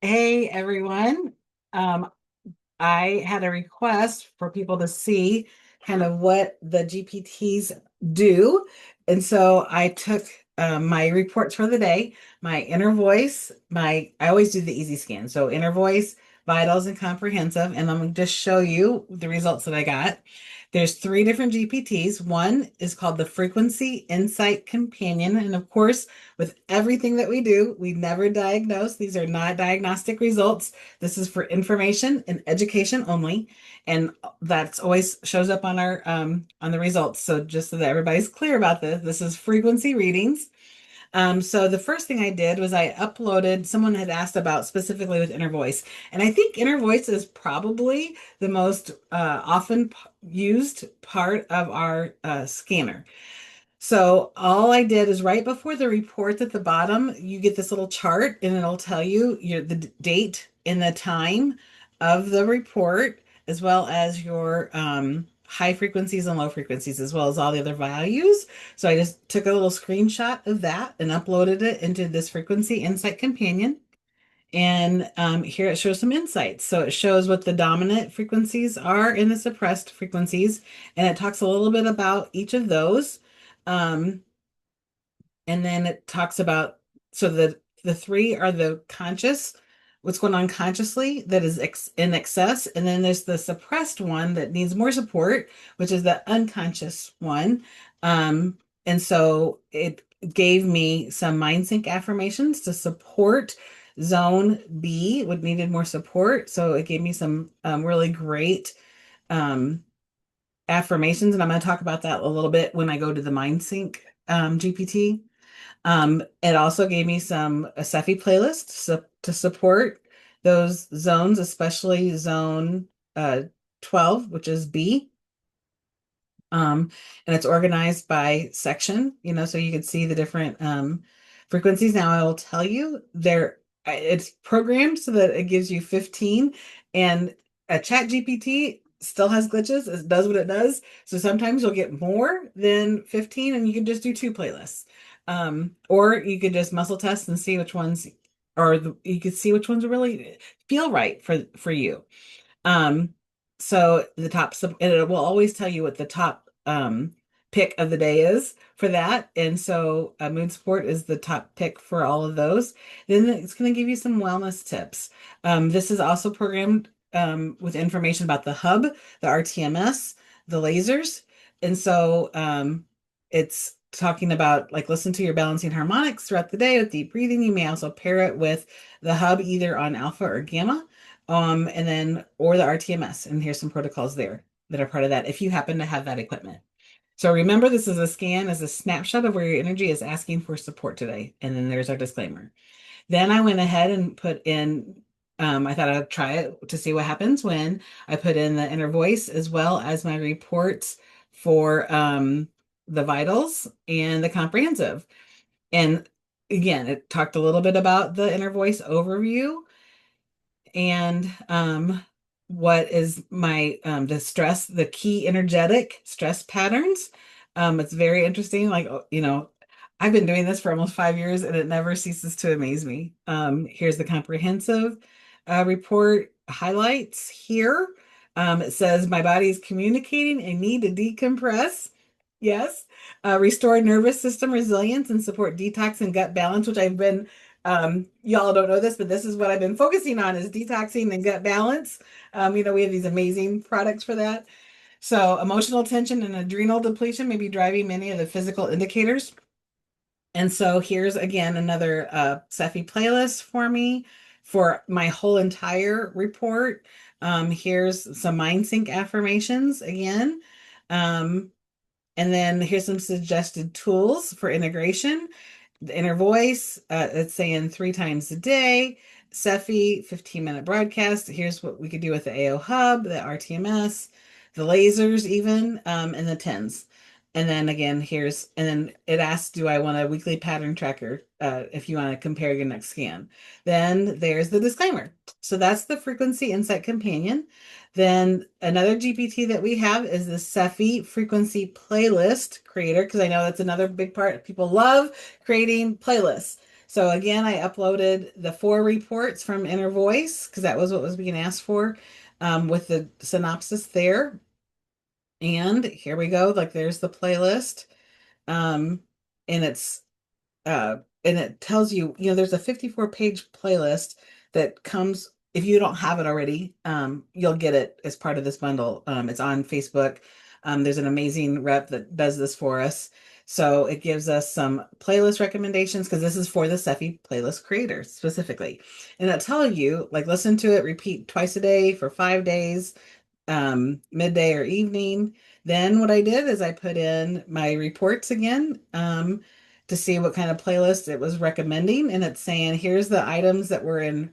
Hey everyone. Um, I had a request for people to see kind of what the GPTs do. And so I took my reports for the day, my inner voice, I always do the easy scan. So inner voice, vitals, and comprehensive. And I'm going to just show you the results that I got. There's three different GPTs. One is called the Frequency Insight Companion. And of course, with everything that we do, we never diagnose. These are not diagnostic results. This is for information and education only, and that's always shows up on the results. So just so that everybody's clear about this, this is frequency readings. So the first thing I did was I uploaded, someone had asked about specifically with inner voice. And I think inner voice is probably the most often used part of our scanner. So all I did is right before the report at the bottom, you get this little chart and it'll tell you the date and the time of the report, as well as your high frequencies and low frequencies, as well as all the other values. So I just took a little screenshot of that and uploaded it into this Frequency Insight Companion. And here it shows some insights. So it shows what the dominant frequencies are and the suppressed frequencies. And it talks a little bit about each of those. Um, and then it talks about, so the three are the conscious, what's going on consciously that is in excess. And then there's the suppressed one that needs more support, which is the unconscious one. And so it gave me some MindSync affirmations to support zone B, what needed more support. So it gave me some really great um, affirmations. And I'm going to talk about that a little bit when I go to the MindSync GPT. It also gave me some a Cephi playlist to support those zones, especially zone uh, 12, which is B. And it's organized by section, so you can see the different frequencies. Now I will tell you it's programmed so that it gives you 15, and a chat GPT still has glitches. It does what it does. So sometimes you'll get more than 15 and you can just do two playlists. Or you could just muscle test and see which ones, you could see which ones really feel right for you. Um, so and it will always tell you what the top pick of the day is for that. And so mood support is the top pick for all of those. Then it's going to give you some wellness tips. This is also programmed with information about the hub, the RTMS, the lasers. And so it's talking about like listen to your balancing harmonics throughout the day with deep breathing. You may also pair it with the hub either on alpha or gamma, and then or the RTMS. And here's some protocols there that are part of that if you happen to have that equipment. So remember, this is a scan as a snapshot of where your energy is asking for support today. And then there's our disclaimer. Then I went ahead and put in, I thought I'd try it to see what happens when I put in the inner voice as well as my reports for the vitals and the comprehensive. And again, it talked a little bit about the inner voice overview and what is my the key energetic stress patterns. It's very interesting. Like, I've been doing this for almost 5 years and it never ceases to amaze me. Here's the comprehensive report highlights here. It says my body is communicating a need to decompress. Yes. Restore nervous system resilience and support detox and gut balance, which I've been y'all don't know this, but this is what I've been focusing on is detoxing and gut balance. We have these amazing products for that. So emotional tension and adrenal depletion may be driving many of the physical indicators. And so here's again another Cephi playlist for me for my whole entire report. Here's some MindSync affirmations again. Um, and then here's some suggested tools for integration. The inner voice, it's saying 3 times a day. Cephi, 15-minute broadcast. Here's what we could do with the AO Hub, the RTMS, the lasers even, and the TENS. And then again, and then it asks, do I want a weekly pattern tracker if you want to compare your next scan? Then there's the disclaimer. So that's the Frequency Insight Companion. Then another GPT that we have is the Cephi Frequency Playlist Creator, because I know that's another big part. People love creating playlists. So again, I uploaded the 4 reports from Inner Voice because that was what was being asked for, with the synopsis there. And here we go. Like there's the playlist. Um, and it's and it tells you, there's a 54-page playlist that comes if you don't have it already, you'll get it as part of this bundle. It's on Facebook. There's an amazing rep that does this for us. So it gives us some playlist recommendations because this is for the Cephi playlist creators specifically. And it'll tell you, like, listen to it, repeat twice a day for 5 days, midday or evening. Then what I did is I put in my reports again, to see what kind of playlist it was recommending. And it's saying, here's the items that were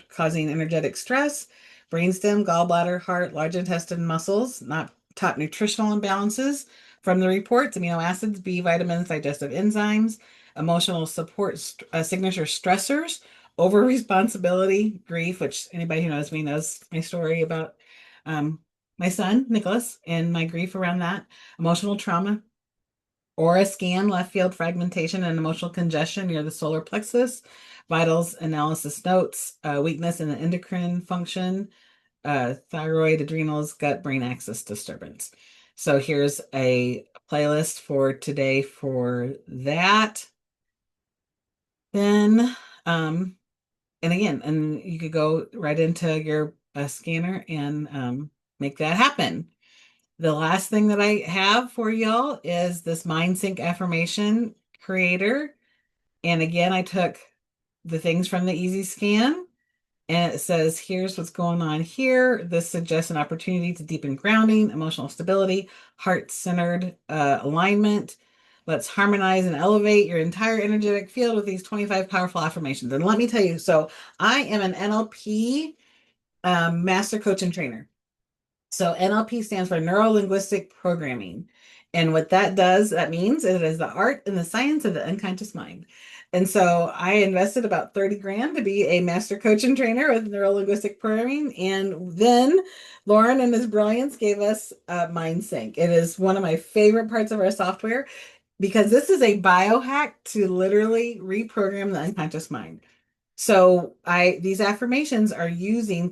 causing energetic stress: brainstem, gallbladder, heart, large intestine, muscles, not top nutritional imbalances from the reports: amino acids, B vitamins, digestive enzymes, emotional support, signature stressors, over responsibility, grief, which anybody who knows me knows my story about um, my son, Nicholas, and my grief around that, emotional trauma, aura scan, left field fragmentation and emotional congestion near the solar plexus, vitals analysis notes, weakness in the endocrine function, thyroid, adrenals, gut, brain axis disturbance. So here's a playlist for today for that. Then, and again, and you could go right into your scanner and make that happen. The last thing that I have for y'all is this MindSync affirmation creator. And again, I took the things from the easy scan and it says, here's what's going on here. This suggests an opportunity to deepen grounding, emotional stability, heart-centered alignment. Let's harmonize and elevate your entire energetic field with these 25 powerful affirmations. And let me tell you, so I am an NLP master coach and trainer. So NLP stands for Neuro Linguistic Programming. And what that does, that means it is the art and the science of the unconscious mind. And so I invested about 30 grand to be a master coach and trainer with Neuro Linguistic Programming. And then Lauren and his brilliance gave us MindSync. It is one of my favorite parts of our software because this is a biohack to literally reprogram the unconscious mind. So these affirmations are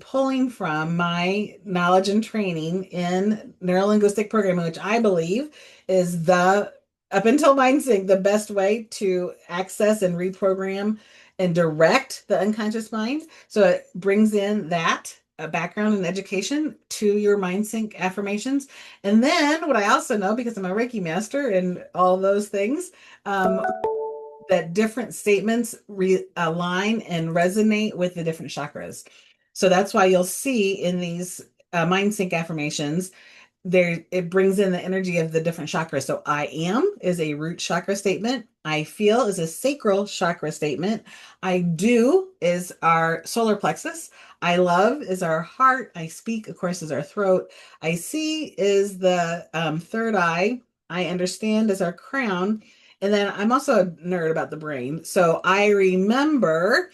pulling from my knowledge and training in neurolinguistic programming, which I believe is up until MindSync, the best way to access and reprogram and direct the unconscious mind. So it brings in that background and education to your MindSync affirmations. And then what I also know, because I'm a Reiki master and all those things, that different statements align and resonate with the different chakras. So that's why you'll see in these mind sync affirmations, there it brings in the energy of the different chakras. So I am is a root chakra statement. I feel is a sacral chakra statement. I do is our solar plexus. I love is our heart. I speak, of course, is our throat. I see is the third eye. I understand is our crown. And then I'm also a nerd about the brain. So I remember,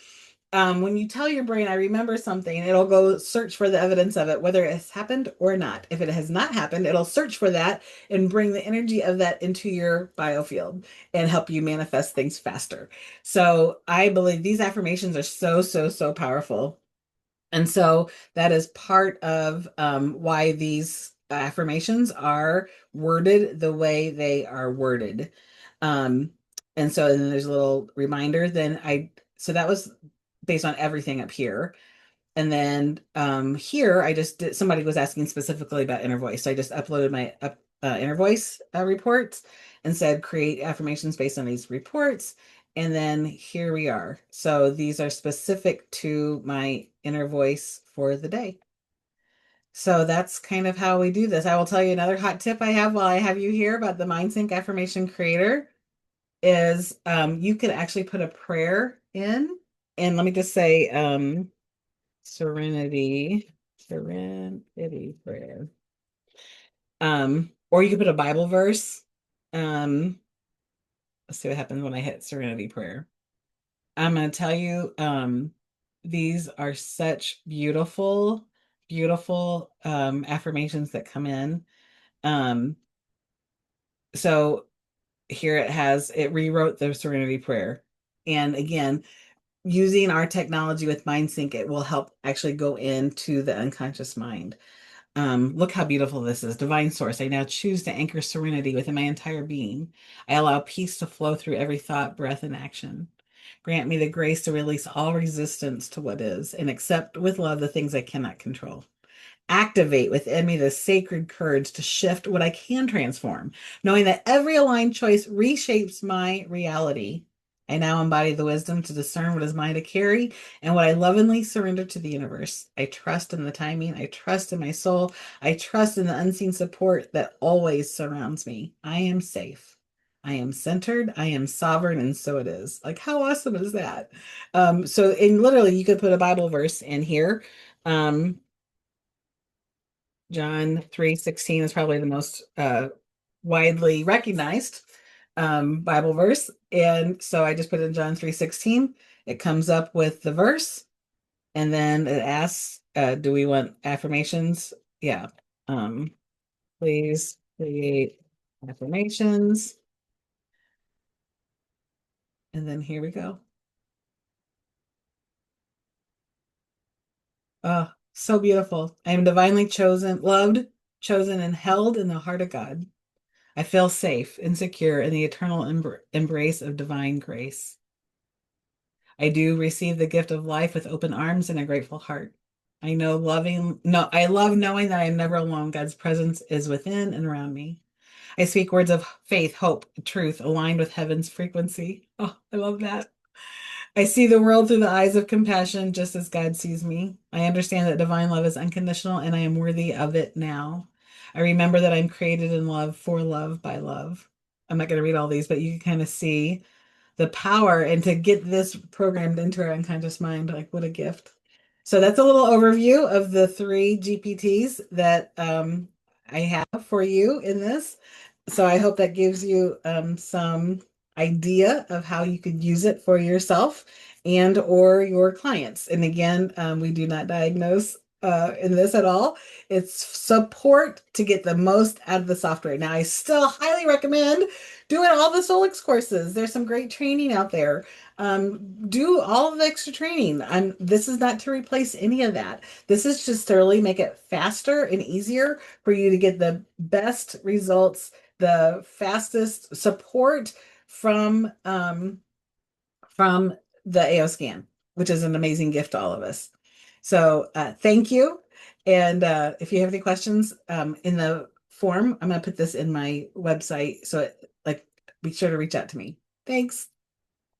when you tell your brain, I remember something, it'll go search for the evidence of it, whether it has happened or not. If it has not happened, it'll search for that and bring the energy of that into your biofield and help you manifest things faster. So I believe these affirmations are so, so, so powerful. And so that is part of why these affirmations are worded the way they are worded. Um, and so then there's a little reminder. So that was based on everything up here. And then here, somebody was asking specifically about inner voice. So I just uploaded my inner voice reports and said, create affirmations based on these reports. And then here we are. So these are specific to my inner voice for the day. So that's kind of how we do this. I will tell you another hot tip I have while I have you here about the MindSync affirmation creator is you could actually put a prayer in. And let me just say, serenity prayer. Or you could put a Bible verse. Let's see what happens when I hit serenity prayer. I'm going to tell you, these are such beautiful, beautiful affirmations that come in. Um, so here it rewrote the serenity prayer. And again, using our technology with MindSync, it will help actually go into the unconscious mind. Look how beautiful this is. Divine source, I now choose to anchor serenity within my entire being. I allow peace to flow through every thought, breath, and action. Grant me the grace to release all resistance to what is and accept with love the things I cannot control. Activate within me the sacred courage to shift what I can transform, knowing that every aligned choice reshapes my reality. I now embody the wisdom to discern what is mine to carry and what I lovingly surrender to the universe. I trust in the timing. I trust in my soul. I trust in the unseen support that always surrounds me. I am safe. I am centered. I am sovereign, and so it is. Like, how awesome is that? So, in literally, you could put a Bible verse in here. Um, John 3:16 is probably the most widely recognized Bible verse. And so I just put in John 3:16. It comes up with the verse, and then it asks, do we want affirmations? Yeah. Um, please create affirmations. And then here we go. Oh, so beautiful. I am divinely chosen, loved, chosen, and held in the heart of God. I feel safe and secure in the eternal embrace of divine grace. I do receive the gift of life with open arms and a grateful heart. I love knowing that I am never alone. God's presence is within and around me. I speak words of faith, hope, truth aligned with heaven's frequency. Oh, I love that. I see the world through the eyes of compassion, just as God sees me. I understand that divine love is unconditional and I am worthy of it now. I remember that I'm created in love for love by love. I'm not going to read all these, but you can kind of see the power and to get this programmed into our unconscious mind, like what a gift. So that's a little overview of the three GPTs that I have for you in this. So I hope that gives you some idea of how you could use it for yourself and or your clients. And again, we do not diagnose in this at all. It's support to get the most out of the software. Now, I still highly recommend doing all the Solex courses. There's some great training out there. Do all of the extra training. This is not to replace any of that. This is just to really make it faster and easier for you to get the best results, the fastest support from from the AO scan, which is an amazing gift to all of us. So thank you. And if you have any questions in the form, I'm going to put this in my website. So like, be sure to reach out to me. Thanks.